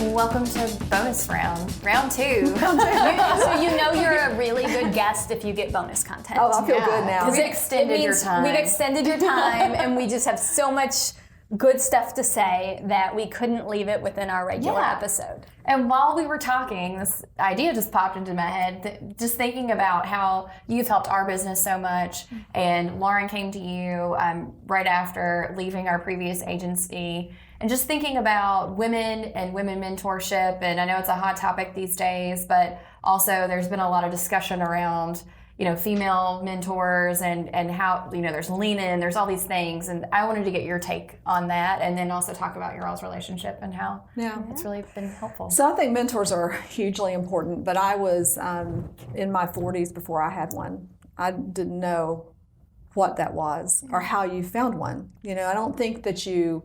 Welcome to bonus round two. So you know you're a really good guest if you get bonus content. Oh, I feel good now. We've extended your time. We've extended your time, and we just have so much good stuff to say that we couldn't leave it within our regular episode. And while we were talking, this idea just popped into my head, just thinking about how you've helped our business so much. And Lauren came to you right after leaving our previous agency. And just thinking about women and women mentorship, and I know it's a hot topic these days, but also there's been a lot of discussion around, female mentors and how, there's lean-in, there's all these things. And I wanted to get your take on that, and then also talk about your all's relationship and how it's really been helpful. So I think mentors are hugely important, but I was in my 40s before I had one. I didn't know what that was or how you found one. I don't think that you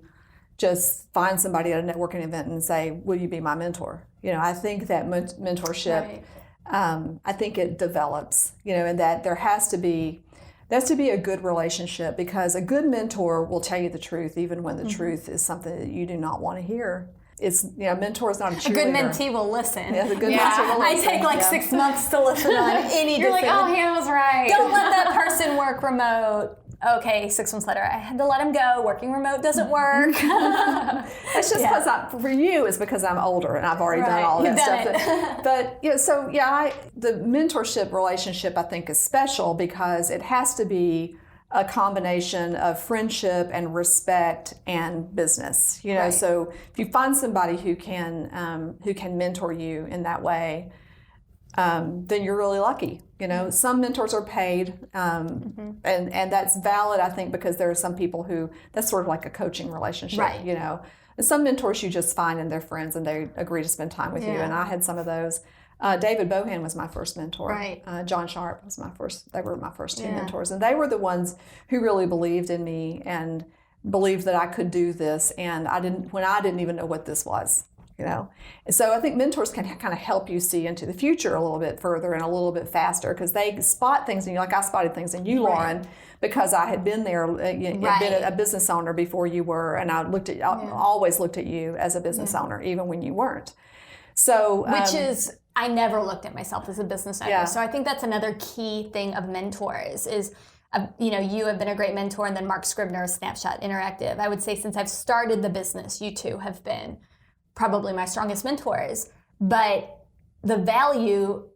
just find somebody at a networking event and say, will you be my mentor? I think that mentorship, I think it develops, and that there has to be a good relationship, because a good mentor will tell you the truth, even when the truth is something that you do not want to hear. It's, mentor is not a cheerleader. A good mentee will listen. Yeah, the good mentee will listen. I take 6 months to listen on any You're decision. like, Hannah was right. Don't let that person work remote. Okay, 6 months later, I had to let him go. Working remote doesn't work. It's just because for you, it's because I'm older and I've already done all that stuff. But the mentorship relationship I think is special because it has to be a combination of friendship and respect and business. So if you find somebody who can mentor you in that way, then you're really lucky. Some mentors are paid, and that's valid, I think, because there are some people who, that's sort of like a coaching relationship, And some mentors you just find and they're friends and they agree to spend time with you, and I had some of those. David Bohan was my first mentor. Right. John Sharp was they were my first two mentors, and they were the ones who really believed in me and believed that I could do this, and I didn't even know what this was. And so I think mentors can kind of help you see into the future a little bit further and a little bit faster, because they spot things in you. Like I spotted things in you, Lauren, because I had been there, been a business owner before you were, and I always looked at you as a business owner, even when you weren't. So, I never looked at myself as a business owner. So I think that's another key thing of mentors is, you have been a great mentor, and then Mark Scribner, Snapshot Interactive. I would say since I've started the business, you two have been probably my strongest mentors. But the value,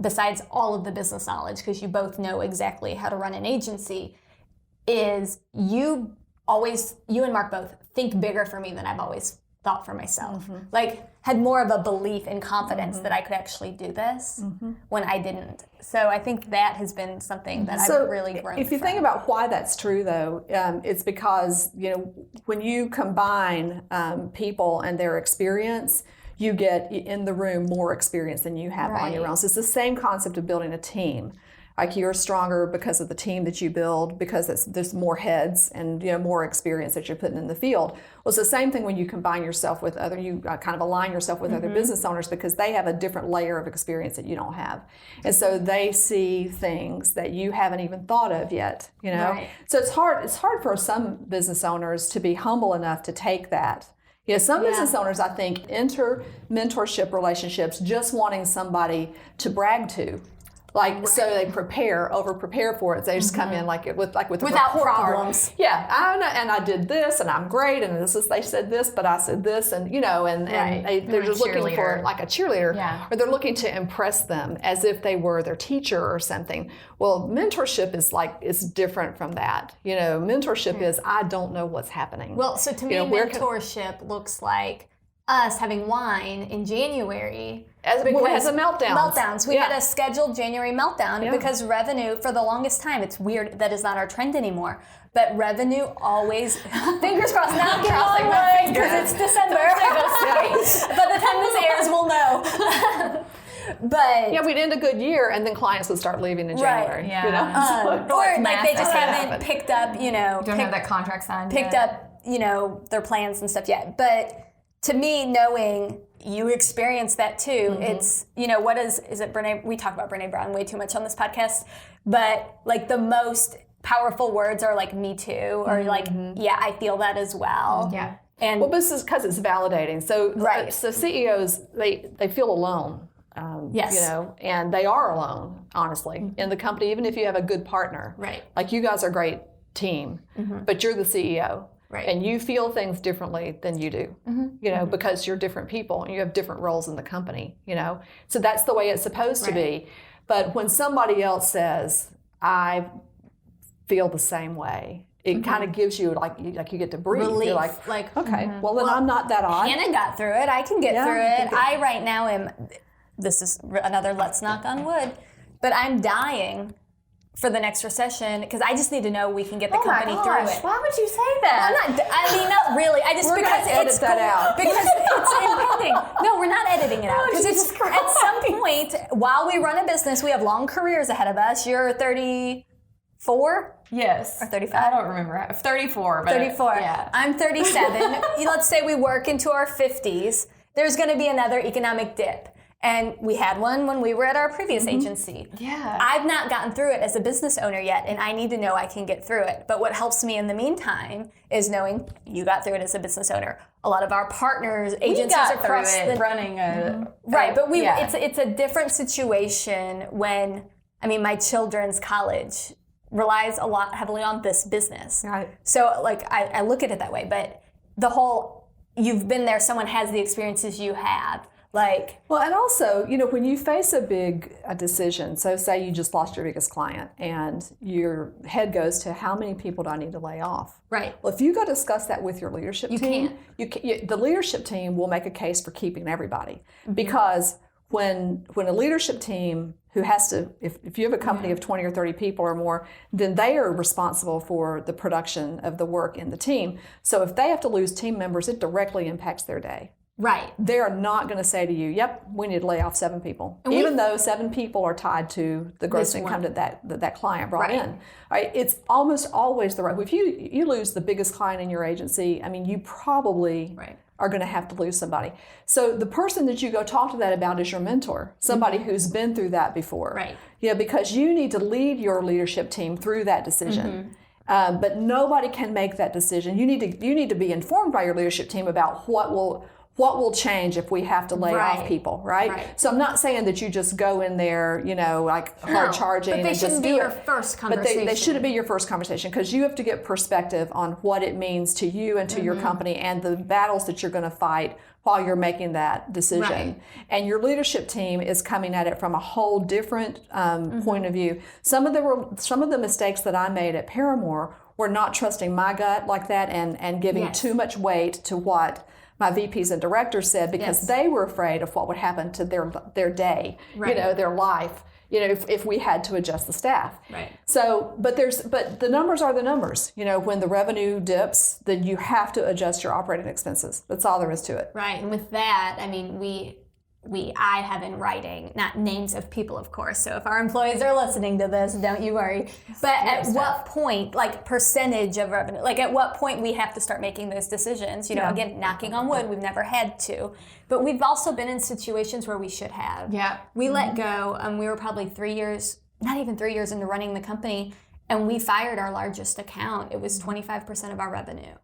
besides all of the business knowledge, because you both know exactly how to run an agency, is you and Mark both think bigger for me than I've always thought for myself. Like, had more of a belief and confidence that I could actually do this when I didn't. So I think that has been something that I've really grown If you think about why that's true, though, it's because, when you combine people and their experience, you get in the room more experience than you have on your own. So it's the same concept of building a team. Like, you're stronger because of the team that you build, because there's more heads and more experience that you're putting in the field. Well, it's the same thing when you combine yourself with you kind of align yourself with other business owners, because they have a different layer of experience that you don't have, and so they see things that you haven't even thought of yet. So it's hard. It's hard for some business owners to be humble enough to take that. Some business owners, I think, enter mentorship relationships just wanting somebody to brag to. So they over prepare for it. They just come in without problems. Card. And I did this, and I'm great, and they said this, but I said this, and they're just looking for like a cheerleader, or they're looking to impress them as if they were their teacher or something. Well, mentorship is different from that. Mentorship is, I don't know what's happening. Well, so to me, mentorship looks like us having wine in January as a meltdown. Meltdowns. We had a scheduled January meltdown because revenue, for the longest time, it's weird that is not our trend anymore. But revenue always, fingers crossed, now crossing my fingers because it's December. By the time this airs, we'll know. But we'd end a good year, and then clients would start leaving in January. Or like they just haven't picked up, don't have that contract signed. Picked up, their plans and stuff yet. But to me, knowing you experience that too, it's, what is it Brene? We talk about Brene Brown way too much on this podcast, but like the most powerful words are like, me too, or like, I feel that as well. Yeah. And well, this is because it's validating. So, Right. So CEOs, they feel alone. Yes. You know, and they are alone, honestly, in the company, even if you have a good partner. Right. Like, you guys are a great team, but you're the CEO. Right. And you feel things differently than you do, you know, because you're different people and you have different roles in the company, you know. So that's the way it's supposed to be. But when somebody else says, I feel the same way, it kind of gives you like you get to breathe. relief. You're like, okay, well, then I'm not that odd. Hannah got through it. I can get Yeah, through you it. can I right now am, this is another let's knock on wood, but I'm dying for the next recession because I just need to know we can get the company through it. Why would you say that? I mean, not really. I just We're because gonna edit it's that out. because it's impending. No, we're not editing it out because Jesus it's Christ. at some point while we run a business, we have long careers ahead of us. You're 34. Yes. Or 35? I don't remember. 34. But 34. Yeah. I'm 37. Let's say we work into our 50s. There's going to be another economic dip. And we had one when we were at our previous agency. Yeah. I've not gotten through it as a business owner yet, and I need to know I can get through it. But what helps me in the meantime is knowing you got through it as a business owner. A lot of our partners, agencies got across through it the running a right, but yeah. it's a different situation when my children's college relies a lot heavily on this business. Right. So like I look at it that way, but the whole you've been there, someone has the experiences you have. Like, well, and also, you know, when you face a big decision, so say you just lost your biggest client and your head goes to how many people do I need to lay off? right. Well, if you go discuss that with your leadership team, can't. The leadership team will make a case for keeping everybody. Because when a leadership team who has to, if you have a company of 20 or 30 people or more, then they are responsible for the production of the work in the team. So if they have to lose team members, it directly impacts their day. Right. They are not going to say to you, yep, we need to lay off 7 people, even though 7 people are tied to the gross income that client brought in. Right? It's almost always the right. If you lose the biggest client in your agency, I mean, you probably are going to have to lose somebody. So the person that you go talk to that about is your mentor, somebody who's been through that before. Right. Yeah, because you need to lead your leadership team through that decision. But nobody can make that decision. You need to be informed by your leadership team about what will change if we have to lay off people, right? So I'm not saying that you just go in there, you know, like hard charging but they and just shouldn't do be it. your first conversation. But they shouldn't be your first conversation because you have to get perspective on what it means to you and to your company and the battles that you're going to fight while you're making that decision. Right. And your leadership team is coming at it from a whole different point of view. Some of the mistakes that I made at Paramore were not trusting my gut like that and giving too much weight to what my VPs and directors said because they were afraid of what would happen to their day, you know, their life, you know, if we had to adjust the staff. Right. So, but the numbers are the numbers. You know, when the revenue dips, then you have to adjust your operating expenses. That's all there is to it. Right. And with that, I mean, I have in writing, not names of people, of course. So if our employees are listening to this, don't you worry. But at what point, like percentage of revenue, like at what point we have to start making those decisions? You know, again, knocking on wood, we've never had to. But we've also been in situations where we should have. Yeah. We let go. We were probably 3 years, not even 3 years into running the company, and we fired our largest account. It was 25% of our revenue.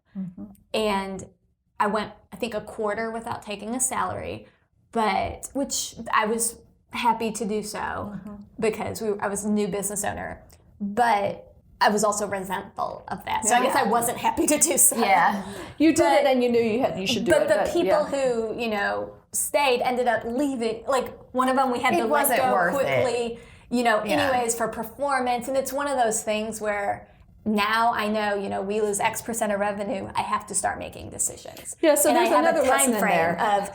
And I went, I think, a quarter without taking a salary. But which I was happy to do so because I was a new business owner, but I was also resentful of that. So I guess I wasn't happy to do so. Yeah. You did it and you knew you should do it. But the people who, you know, stayed ended up leaving. Like one of them we had to let go quickly, you know, anyways for performance. And it's one of those things where now I know, you know, we lose X percent of revenue. I have to start making decisions. Yeah, so and there's I have another a lesson time in frame there. of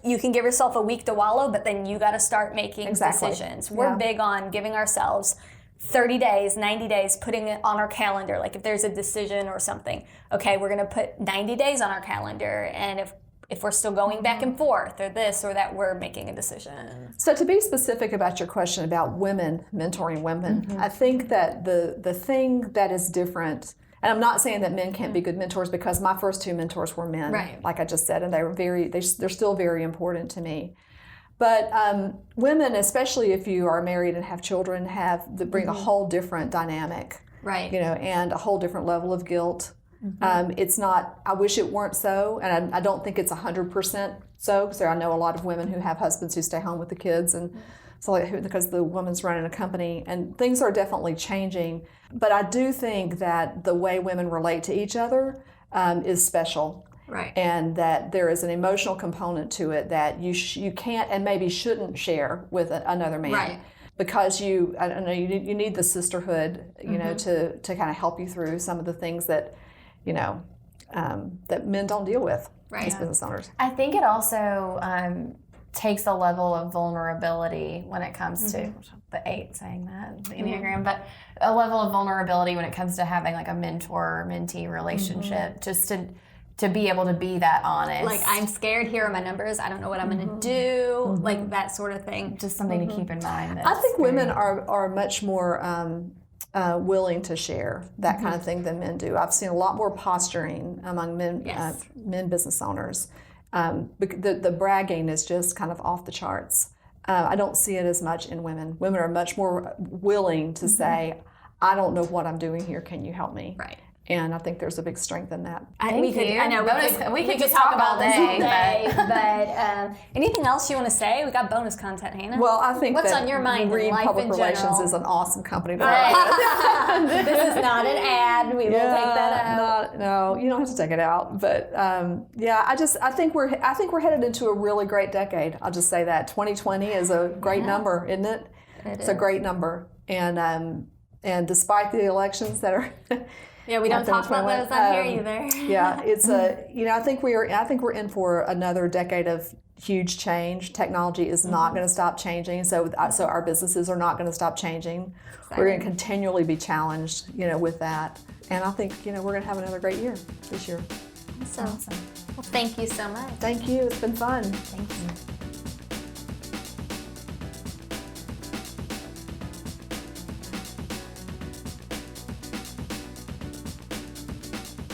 you can give yourself a week to wallow, but then you got to start making decisions. We're big on giving ourselves 30 days, 90 days, putting it on our calendar. Like if there's a decision or something, okay, we're going to put 90 days on our calendar. And if we're still going back and forth or this or that, we're making a decision. So to be specific about your question about women, mentoring women, I think that the thing that is different, and I'm not saying that men can't be good mentors because my first 2 mentors were men, like I just said, and they're still very important to me. But women, especially if you are married and have children, bring a whole different dynamic, Right. you know, and a whole different level of guilt. It's not, I wish it weren't so, and I don't think it's 100% so, because I know a lot of women who have husbands who stay home with the kids, and so because the woman's running a company, and things are definitely changing. But I do think that the way women relate to each other is special. Right. And that there is an emotional component to it that you can't and maybe shouldn't share with another man. Right. Because you need the sisterhood, to kind of help you through some of the things that, that men don't deal with as business owners. I think it also takes a level of vulnerability when it comes to the 8 saying that, the Enneagram, but a level of vulnerability when it comes to having like a mentor-mentee relationship, just to be able to be that honest. Like, I'm scared, here are my numbers, I don't know what I'm going to do, like that sort of thing. Just something to keep in mind. I think women are much more willing to share that kind of thing than men do. I've seen a lot more posturing among men, men business owners. The bragging is just kind of off the charts. I don't see it as much in women. Women are much more willing to say, I don't know what I'm doing here, can you help me? Right. And I think there's a big strength in that. We could just talk about this all day. But anything else you want to say? We got bonus content, Hannah. Well, I think what's that on your mind Reed in life Public in Relations general? is an awesome company to Right. This is not an ad. We will take that out. No, you don't have to take it out. But I think we're headed into a really great decade. I'll just say that 2020 is a great number, isn't it? It's a great number, and despite the elections that are. Yeah, we don't talk about those on here either. Yeah, it's I think we're in for another decade of huge change. Technology is not going to stop changing, so our businesses are not going to stop changing. Exactly. We're going to continually be challenged, with that. And I think, we're going to have another great year this year. Awesome. Well, thank you so much. Thank you. It's been fun. Thank you.